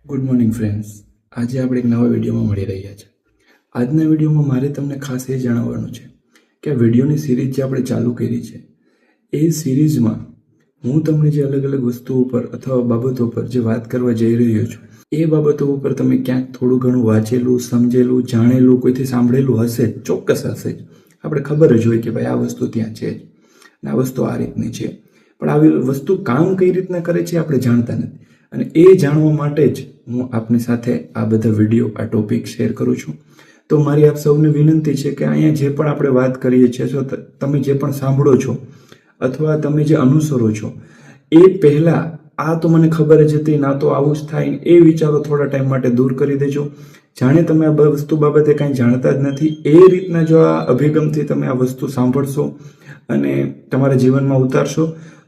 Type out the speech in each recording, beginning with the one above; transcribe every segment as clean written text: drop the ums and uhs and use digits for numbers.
Good morning friends. આજે આપણે એક નવા વિડીયોમાં મળી રહ્યા છે. આજના વિડીયોમાં મારે તમને ખાસ એ જણાવવાનું છે કે આ વિડીયોની સિરીઝ જે આપણે ચાલુ કરી છે એ સિરીઝમાં હું તમને જે અલગ અલગ વસ્તુઓ પર અથવા બાબતો પર જે વાત કરવા જઈ રહ્યો છું એ બાબતો ઉપર તમે ક્યાંક થોડું ઘણું વાંચેલું, સમજેલું, જાણેલું, કોઈથી સાંભળેલું હશે જ, ચોક્કસ હશે જ. આપણે ખબર જ હોય કે ભાઈ આ વસ્તુ ત્યાં છે જ અને આ વસ્તુ આ રીતની છે, પણ આવી વસ્તુ કામ કઈ રીતના કરે છે આપણે જાણતા નથી. અને એ જાણવા માટે જ હું આપની સાથે આ બધા વિડીયો, આ ટોપિક શેર કરું છું. તો મારી આપ સૌને વિનંતી છે કે અહીંયા જે પણ આપણે વાત કરીએ છીએ, તો તમે જે પણ સાંભળો છો અથવા તમે જે અનુસરો છો એ પહેલાં આ તો મને ખબર જ હતી, ના તો આવું જ થાય, એ વિચારો થોડા ટાઈમ માટે દૂર કરી દેજો. જાણે તમે આ વસ્તુ બાબતે કાંઈ જાણતા જ નથી એ રીતના જો આ અભિગમથી તમે આ વસ્તુ સાંભળશો અને તમારા જીવનમાં ઉતારશો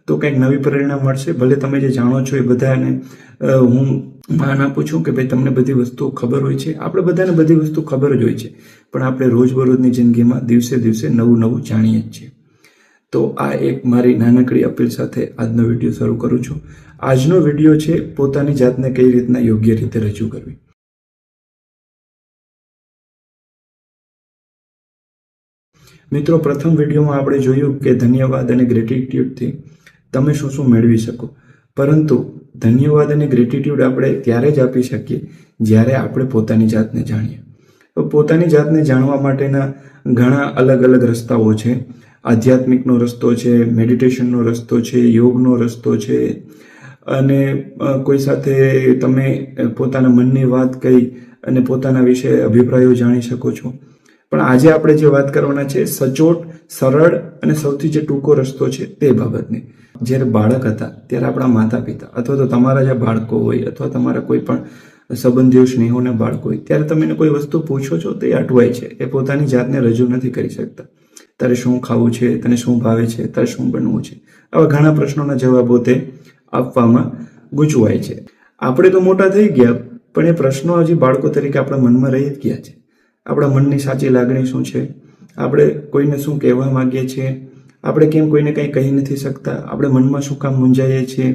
તો કંઈક નવી પરિણામ મળશે. ભલે તમે જે જાણો છો એ બધાને હું માન આપું છું કે ભાઈ તમને બધી વસ્તુઓ ખબર હોય છે, આપણે બધાને બધી વસ્તુ ખબર જ હોય છે, પણ આપણે રોજબરોજની જિંદગીમાં દિવસે દિવસે નવું નવું જાણીએ જ છીએ. તો આ એક મારી નાનકડી અપીલ સાથે આજનો વિડીયો શરૂ કરું છું. આજનો વિડીયો છે પોતાની જાતને કઈ રીતના યોગ્ય રીતે રજૂ કરવી. મિત્રો, પ્રથમ વિડીયોમાં આપણે જોયું કે ધન્યવાદ અને ગ્રેટિટ્યુડથી તમે શું શું મેળવી શકો, પરંતુ ધન્યવાદ અને ગ્રેટિટ્યુડ આપણે ત્યારે જ આપી શકીએ જ્યારે આપણે પોતાની જાતને જાણીએ. તો પોતાની જાતને જાણવા માટેના ઘણા અલગ અલગ રસ્તાઓ છે. આધ્યાત્મિકનો રસ્તો છે, મેડિટેશનનો રસ્તો છે, યોગનો રસ્તો છે, અને કોઈ સાથે તમે પોતાના મનની વાત કહી અને પોતાના વિશે અભિપ્રાયો જાણી શકો છો. પણ આજે આપણે જે વાત કરવાના છે સચોટ, સરળ અને સૌથી જે ટૂંકો રસ્તો છે તે બાબતની. જ્યારે બાળક હતા ત્યારે આપણા માતા પિતા અથવા તો તમારા જે બાળકો હોય અથવા તમારા કોઈ પણ સંબંધીઓ, સ્નેહોના બાળકો હોય, ત્યારે તમે એને કોઈ વસ્તુ પૂછો છો તો એ અટવાય છે, એ પોતાની જાતને રજૂ નથી કરી શકતા. તારે શું ખાવું છે, તને શું ભાવે છે, તારે શું બનવું છે, આવા ઘણા પ્રશ્નોના જવાબો તે આપવામાં ગૂંચવાય છે. આપણે તો મોટા થઈ ગયા, પણ એ પ્રશ્નો હજી બાળકો તરીકે આપણા મનમાં રહી જ ગયા છે. આપણા મનની સાચી લાગણી શું છે, આપણે કોઈને શું કહેવા માંગીએ છીએ, આપણે કેમ કોઈને કંઈ કહી નથી શકતા, આપણે મનમાં શું કામ મૂંઝાઈએ છીએ,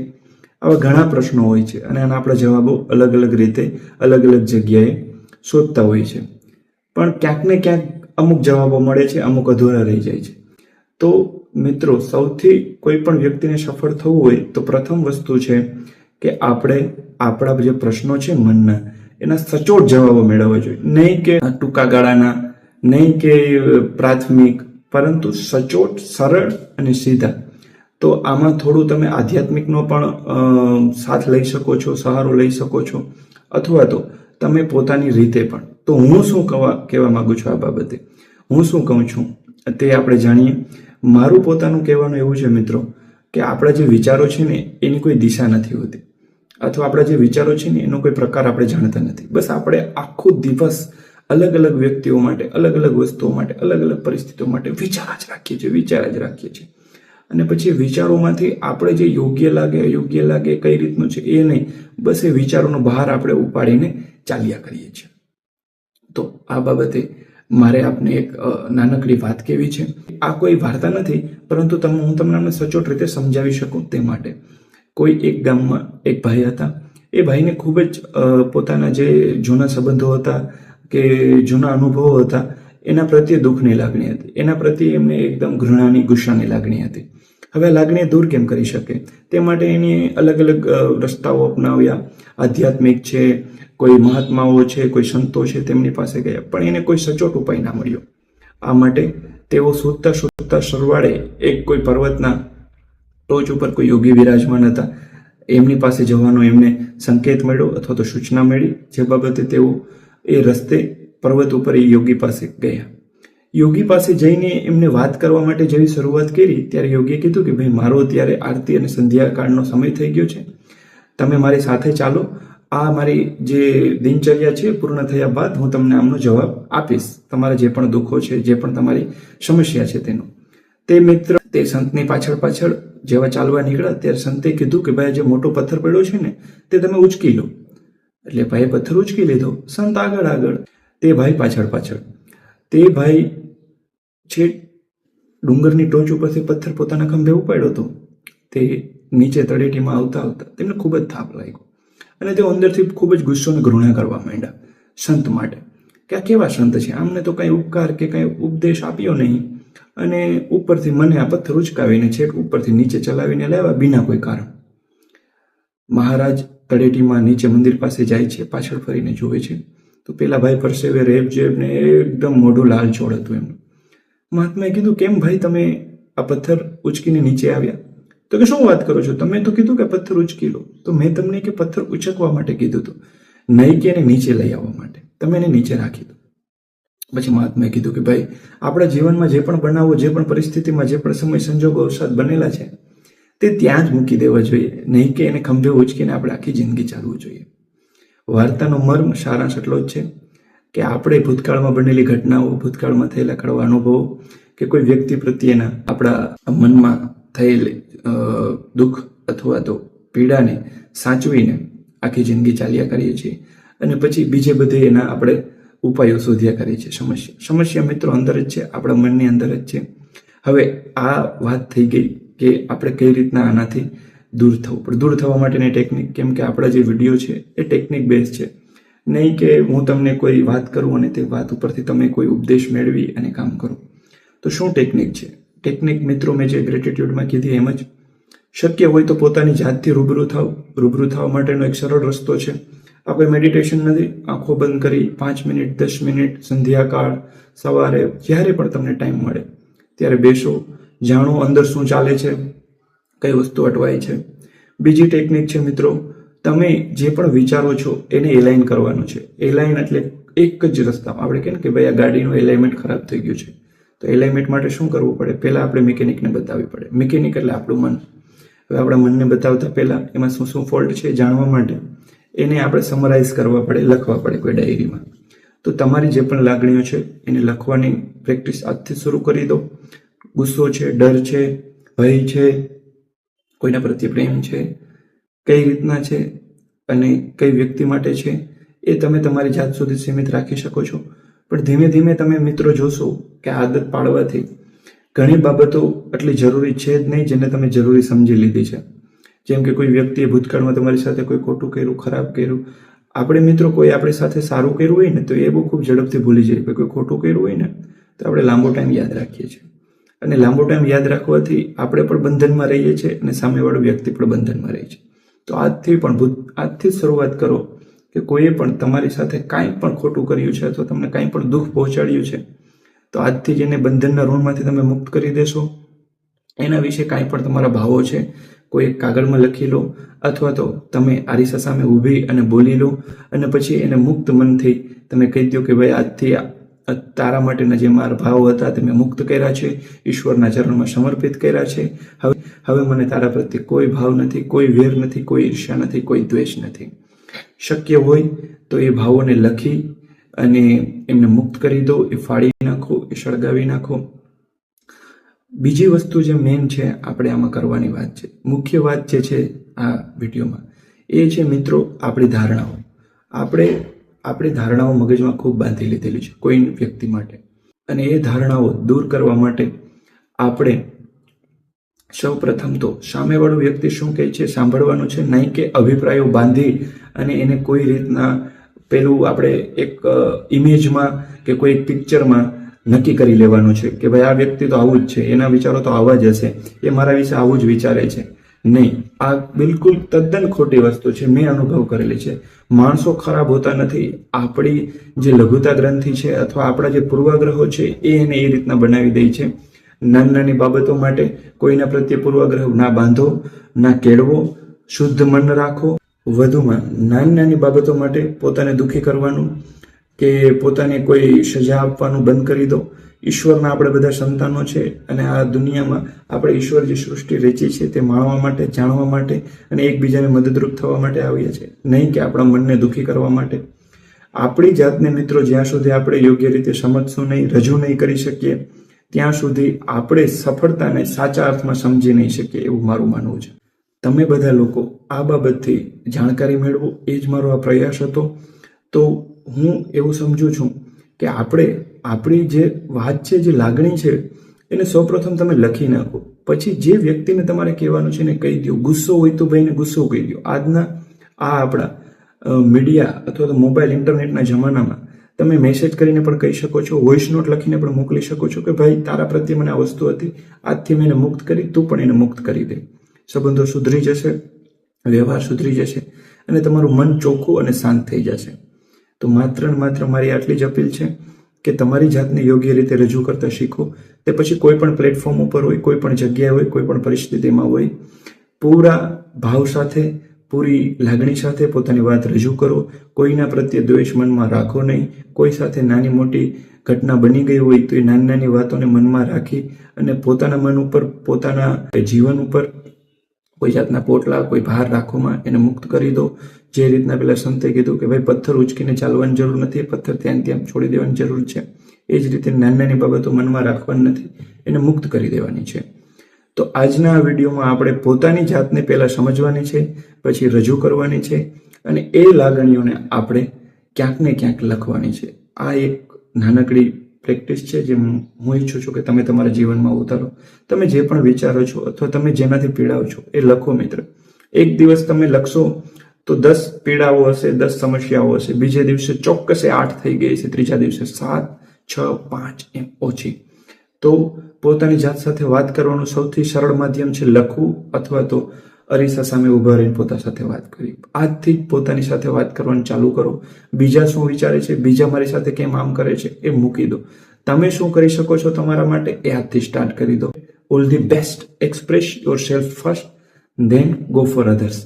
આવા ઘણા પ્રશ્નો હોય છે અને આના આપણા જવાબો અલગ અલગ રીતે, અલગ અલગ જગ્યાએ શોધતા હોય છે. પણ ક્યાંક ને ક્યાંક અમુક જવાબો મળે છે, અમુક અધૂરા રહી જાય છે. તો મિત્રો, સૌથી કોઈ પણ વ્યક્તિને સફળ થવું હોય તો પ્રથમ વસ્તુ છે કે આપણે આપણા જે પ્રશ્નો છે મનના, એના સચોટ જવાબો મેળવવા જોઈએ. નહીં કે ટૂંકા ગાળાના, નહીં કે પ્રાથમિક, પરંતુ સચોટ, સરળ અને સીધા. તો આમાં થોડું તમે આધ્યાત્મિકનો પણ સાથ લઈ શકો છો, સહારો લઈ શકો છો, અથવા તો તમે પોતાની રીતે પણ. તો હું શું કહેવા માંગુ છું આ બાબતે, હું શું કહું છું તે આપણે જાણીએ. મારું પોતાનું કહેવાનું એવું છે મિત્રો કે આપણા જે વિચારો છે ને એની કોઈ દિશા નથી હોતી, અથવા આપણા જે વિચારો છે ને એનો કોઈ પ્રકાર આપણે જાણતા નથી. બસ આપણે આખો દિવસ અલગ અલગ વ્યક્તિઓ માટે, અલગ અલગ વસ્તુઓ માટે, અલગ અલગ પરિસ્થિતિઓ માટે વિચાર જ રાખીએ છીએ. અને પછી વિચારોમાંથી આપણે જે યોગ્ય લાગે, અયોગ્ય લાગે, કઈ રીતનું છે એ નહીં, બસ એ વિચારોનો બહાર આપણે ઉપાડીને ચાલ્યા કરીએ છીએ. તો આ બાબતે મારે આપને એક નાનકડી વાત કહેવી છે. આ કોઈ વાર્તા નથી, પરંતુ હું તમને સચોટ રીતે સમજાવી શકું તે માટે. કોઈ એક ગામમાં એક ભાઈ હતા. એ ભાઈને ખૂબ જ પોતાના જે જૂના સંબંધો હતા કે જૂના અનુભવો હતા એના પ્રત્યે દુઃખની લાગણી હતી, એના પ્રત્યે એમને એકદમ ઘૃણાની, ગુસ્સાની લાગણી હતી. હવે આ લાગણી દૂર કેમ કરી શકે તે માટે એની અલગ અલગ રસ્તાઓ અપનાવ્યા. આધ્યાત્મિક છે, કોઈ મહાત્માઓ છે, કોઈ સંતો છે, તેમની પાસે ગયા, પણ એને કોઈ સચોટ ઉપાય ના મળ્યો. આ માટે તેઓ શોધતા સરવાળે એક કોઈ પર્વતના ટોચ ઉપર કોઈ યોગી વિરાજમાન હતા. એમની પાસે જવાનો એમને સંકેત મળ્યો અથવા તો સૂચના મળી, જે બાબતે તેઓ એ રસ્તે પર્વત ઉપર એ યોગી પાસે ગયા. યોગી પાસે જઈને એમને વાત કરવા માટે જેવી શરૂઆત કરી ત્યારે યોગીએ કીધું કે ભાઈ, મારો અત્યારે આરતી અને સંધ્યાકાળનો સમય થઈ ગયો છે, તમે મારી સાથે ચાલો. આ મારી જે દિનચર્યા છે પૂર્ણ થયા બાદ હું તમને આમનો જવાબ આપીશ, તમારા જે પણ દુઃખો છે, જે પણ તમારી સમસ્યા છે તેનો. તે મિત્ર તે સંતની પાછળ જેવા ચાલવા નીકળ્યા ત્યારે સંતે કીધું કે ભાઈ, જે મોટો પથ્થર પડ્યો છે ને તે તમે ઉચકી લો. એટલે ભાઈએ પથ્થર ઉચકી લીધો, સંત આગળ, તે ભાઈ પાછળ. તે ભાઈ છેક ડુંગરની ટોચ ઉપરથી પથ્થર પોતાના ખંભે ઉપાડ્યો હતો. તે નીચે તળેટીમાં આવતા તેમને ખૂબ જ થાક લાગ્યો અને તેઓ અંદરથી ખૂબ જ ગુસ્સો અને ઘૃણા કરવા માંડ્યા સંત માટે કે આ કેવા સંત છે, આમને તો કંઈ ઉપકાર કે કંઈ ઉપદેશ આપ્યો નહીં અને ઉપરથી મને આ પથ્થર ઉચકાવીને છેક ઉપરથી નીચે ચલાવીને લાવ્યા વિના કોઈ કારણ. મહારાજ તળેટીમાં નીચે મંદિર પાસે જાય છે, પાછળ ફરીને જોવે છે તો પેલા ભાઈ પરસેવે રેબઝેબ ને એકદમ મોઢું લાલચોળ હતું એમનું. મહાત્માએ કીધું, કેમ ભાઈ તમે આ પથ્થર ઉચકીને નીચે આવ્યા? તો કે શું વાત કરો છો, તમે તો કીધું કે પથ્થર ઉચકી લો. તો મેં તમને કે પથ્થર ઉચકવા માટે કીધું હતું, નહીં કે એને નીચે લઈ આવવા માટે. તમે એને નીચે રાખી દો. પછી મહાત્માએ કીધું કે ભાઈ આપણા જીવનમાં જે પણ બનાવો, જે પણ પરિસ્થિતિમાં, જે પણ સમય સંજોગો અવસાદ બનેલા છે તે ત્યાં જ મૂકી દેવા જોઈએ, નહીં કે એને ખંભે ઉચકીને આપણે આખી જિંદગી ચાલવું જોઈએ. વાર્તાનો મર્મ સારાંશ એટલો જ છે કે આપણે ભૂતકાળમાં બનેલી ઘટનાઓ, ભૂતકાળમાં થયેલા કડવા અનુભવો કે કોઈ વ્યક્તિ પ્રત્યેના આપણા મનમાં થયેલી દુઃખ અથવા તો પીડાને સાચવીને આખી જિંદગી ચાલ્યા કરીએ છીએ અને પછી બીજે બધે એના આપણે ઉપાયો શોધ્યા કરીએ છીએ. સમસ્યા મિત્રો અંદર જ છે, આપણા મનની અંદર જ છે. હવે આ વાત થઈ ગઈ કે આપણે કઈ રીતના આનાથી દૂર થવું પડે. દૂર થવા માટેની ટેકનિક, કેમ કે આપણા જે વિડીયો છે એ ટેકનિક બેઝ છે, નહીં કે હું તમને કોઈ વાત કરું અને તે વાત ઉપરથી તમે કોઈ ઉપદેશ મેળવી અને કામ કરો. તો શું ટેકનિક છે? ટેકનિક મિત્રો મેં જે ગ્રેટિટ્યુડમાં કીધી એમ જ શક્ય હોય તો પોતાની જાતથી રૂબરૂ થાવ. રૂબરૂ થવા માટેનો એક સરળ રસ્તો છે, આ કોઈ મેડિટેશન નથી. આંખો બંધ કરી 5 મિનિટ, 10 મિનિટ, સંધ્યાકાળ, સવારે, જ્યારે પણ તમને ટાઈમ મળે ત્યારે બેસો, જાણો અંદર શું ચાલે છે, કઈ વસ્તુ અટવાય છે. બીજી ટેકનિક છે મિત્રો, તમે જે પણ વિચારો છો એને એલાઇન કરવાનું છે. એલાઇન એટલે એક જ રસ્તામાં. આપણે કહે ને કે ભાઈ આ ગાડીનું એલાઇનમેન્ટ ખરાબ થઈ ગયું છે, તો એલાઇનમેન્ટ માટે શું કરવું પડે? પહેલાં આપણે મિકેનિકને બતાવવી પડે. મિકેનિક એટલે આપણું મન. હવે આપણા મનને બતાવતા પહેલાં એમાં શું શું ફોલ્ટ છે જાણવા માટે એને આપણે સમરાઇઝ કરવા પડે, લખવા પડે કોઈ ડાયરીમાં. તો તમારી જે પણ લાગણીઓ છે એને લખવાની પ્રેક્ટિસ આજથી શરૂ કરી દો. ગુસ્સો છે, ડર છે, ભય છે, કોઈના પ્રત્યે પ્રેમ છે, કઈ રીતના છે અને કઈ વ્યક્તિ માટે છે એ તમે તમારી જાત સુધી સીમિત રાખી શકો છો. પણ ધીમે ધીમે તમે મિત્રો જોશો કે આદત પાડવાથી ઘણી બાબતો એટલી જરૂરી છે જ નહીં જેને તમે જરૂરી સમજી લીધી છે. જેમ કે કોઈ વ્યક્તિએ ભૂતકાળમાં તમારી સાથે કોઈ ખોટું કર્યું, ખરાબ કર્યું. આપણે મિત્રો કોઈ આપણી સાથે સારું કર્યું હોય ને તો એ બહુ ખૂબ ઝડપથી ભૂલી જાય. કોઈ ખોટું કર્યું હોય ને તો આપણે લાંબો ટાઈમ યાદ રાખીએ છીએ અને લાંબો ટાઈમ યાદ રાખવાથી આપણે પણ બંધનમાં રહીએ છીએ અને સામેવાળો વ્યક્તિ પણ બંધનમાં રહે છે. તો આજથી શરૂઆત કરો કે કોઈએ પણ તમારી સાથે કાંઈ પણ ખોટું કર્યું છે અથવા તમને કાંઈ પણ દુઃખ પહોંચાડ્યું છે તો આજથી જ એને બંધનના ઋણમાંથી તમે મુક્ત કરી દેશો. એના વિશે કાંઈ પણ તમારા ભાવો છે કોઈ એક કાગળમાં લખી લો અથવા તો તમે આરીસા સામે ઊભી અને બોલી લો અને પછી એને મુક્ત મનથી તમે કહી દો કે ભાઈ આજથી તારા માટેના જે મારા ભાવ હતા તે મેં મુક્ત કર્યા છે, ઈશ્વરના ચરણમાં સમર્પિત કર્યા છે. હવે મને તારા પ્રત્યે કોઈ ભાવ નથી, કોઈ વેર નથી, કોઈ ઈર્ષ્યા નથી, કોઈ દ્વેષ નથી. શક્ય હોય તો એ ભાવોને લખી અને એમને મુક્ત કરી દો, એ ફાડી નાખો, એ સળગાવી નાખો. બીજી વસ્તુ જે મેઇન છે આપણે આમાં કરવાની વાત છે, મુખ્ય વાત જે છે આ વિડીયોમાં એ છે મિત્રો આપણી ધારણાઓ. આપણી ધારણાઓ મગજમાં ખૂબ બાંધી લીધેલી છે કોઈ વ્યક્તિ માટે અને એ ધારણાઓ દૂર કરવા માટે આપણે સૌ પ્રથમ તો સામેવાળું વ્યક્તિ શું કહે છે સાંભળવાનું છે, નહીં કે અભિપ્રાયો બાંધી અને એને કોઈ રીતના પેલું આપણે એક ઇમેજમાં કે કોઈ પિક્ચરમાં નક્કી કરી લેવાનું છે કે ભાઈ આ વ્યક્તિ તો આવું જ છે, એના વિચારો તો આવા જ હશે, એ મારા વિશે આવું જ વિચારે છે. નહીં, આ બિલકુલ તદ્દન ખોટી વસ્તુ છે. મેં અનુભવ કરેલી છે. માણસો ખરાબ હોતા નથી. આપણી જે લઘુતા ગ્રંથિ છે અથવા આપણા જે પૂર્વાગ્રહો છે એ એને એ રીતના બનાવી દે છે. નાની નાની બાબતો માટે કોઈના પ્રત્યે પૂર્વાગ્રહ ના બાંધો, ના કેળવો, શુદ્ધ મન રાખો. વધુમાં નાની નાની બાબતો માટે પોતાને દુઃખી કરવાનું કે પોતાને કોઈ સજા આપવાનું બંધ કરી દો. ઈશ્વરના આપણે બધા સંતાનો છે અને આ દુનિયામાં આપણે ઈશ્વર જે સૃષ્ટિ રચી છે તે માણવા માટે, જાણવા માટે અને એકબીજાને મદદરૂપ થવા માટે આવ્યા છે, નહીં કે આપણા મનને દુઃખી કરવા માટે. આપણી જાતને મિત્રો જ્યાં સુધી આપણે યોગ્ય રીતે સમજશું નહીં, રજૂ નહીં કરી શકીએ ત્યાં સુધી આપણે સફળતાને સાચા અર્થમાં સમજી નહીં શકીએ એવું મારું માનવું છે. તમે બધા લોકો આ બાબતથી જાણકારી મેળવો એ જ મારો આ પ્રયાસ હતો. તો હું એવું સમજુ છું કે આપણી જે વાત છે, જે લાગણી છે એને સૌપ્રથમ તમે લખી નાખો. પછી જે વ્યક્તિને તમારે કહેવાનું છે એને કહી દો. ગુસ્સો હોય તો ભાઈને ગુસ્સો કહી દો. આજના આ આપણા મીડિયા અથવા તો મોબાઈલ ઇન્ટરનેટના જમાનામાં તમે મેસેજ કરીને પણ કહી શકો છો, વોઇસ નોટ લખીને પણ મોકલી શકો છો કે ભાઈ તારા પ્રત્યે મને આ વસ્તુ હતી, આજથી મેં એને મુક્ત કરી, તું પણ એને મુક્ત કરી દે. સંબંધો સુધરી જશે, વ્યવહાર સુધરી જશે અને તમારું મન ચોખ્ખું અને શાંત થઈ જશે. તો માત્ર ને માત્ર મારી આટલી જ અપીલ છે કે તમારી જાતને યોગ્ય રીતે રજૂ કરતા શીખો. તે પછી કોઈ પણ પ્લેટફોર્મ ઉપર હોય, કોઈ પણ જગ્યાએ હોય, કોઈ પણ પરિસ્થિતિમાં હોય, પૂરા ભાવ સાથે, પૂરી લાગણી સાથે પોતાની વાત રજૂ કરો. કોઈના પ્રત્યે દ્વેષ મનમાં રાખો નહીં. કોઈ સાથે નાની મોટી ઘટના બની ગઈ હોય તો એ નાની નાની વાતોને મનમાં રાખી અને પોતાના મન ઉપર, પોતાના જીવન ઉપર કોઈ જાતના પોટલા, કોઈ ભાર રાખવામાં એને મુક્ત કરી દો. જે રીતના પેલા સંતે કીધું કે ભાઈ પથ્થર ઉચકીને ચાલવાની જરૂર નથી, પથ્થર ત્યાં ત્યાં છોડી દેવાની જરૂર છે. એ જ રીતે નાની નાની બાબતો મનમાં રાખવાની નથી, એને મુક્ત કરી દેવાની છે. તો આજના આ વિડીયોમાં આપણે પોતાની જાતને પહેલા સમજવાની છે, પછી રજૂ કરવાની છે અને એ લાગણીઓને આપણે ક્યાંક ને ક્યાંક લખવાની છે. આ એક નાનકડી પ્રેક્ટિસ છે જે હું ઈચ્છું છું કે તમે તમારા જીવનમાં ઉતારો. તમે જે પણ વિચારો છો અથવા તમે જેનાથી પીડાઓ છો એ લખો મિત્ર. એક દિવસ તમે લખશો તો 10 પીડાઓ હશે, 10 સમસ્યાઓ હશે, બીજે દિવસે ચોક્કસ 8 થઈ ગઈ છે, ત્રીજા દિવસે 7, 6, 5 એમ ઓછી. તો પોતાની જાત સાથે વાત કરવાનું સૌથી સરળ માધ્યમ છે લખવું અથવા તો અરીસા સામે ઉભા રહીને પોતા સાથે વાત કરવી. આજથી જ પોતાની સાથે વાત કરવાનું ચાલુ કરો. બીજા શું વિચારે છે, બીજા મારી સાથે કેમ આમ કરે છે એ મૂકી દો. તમે શું કરી શકો છો તમારા માટે એ આજથી સ્ટાર્ટ કરી દો. All the best. Express yourself first, then go for others.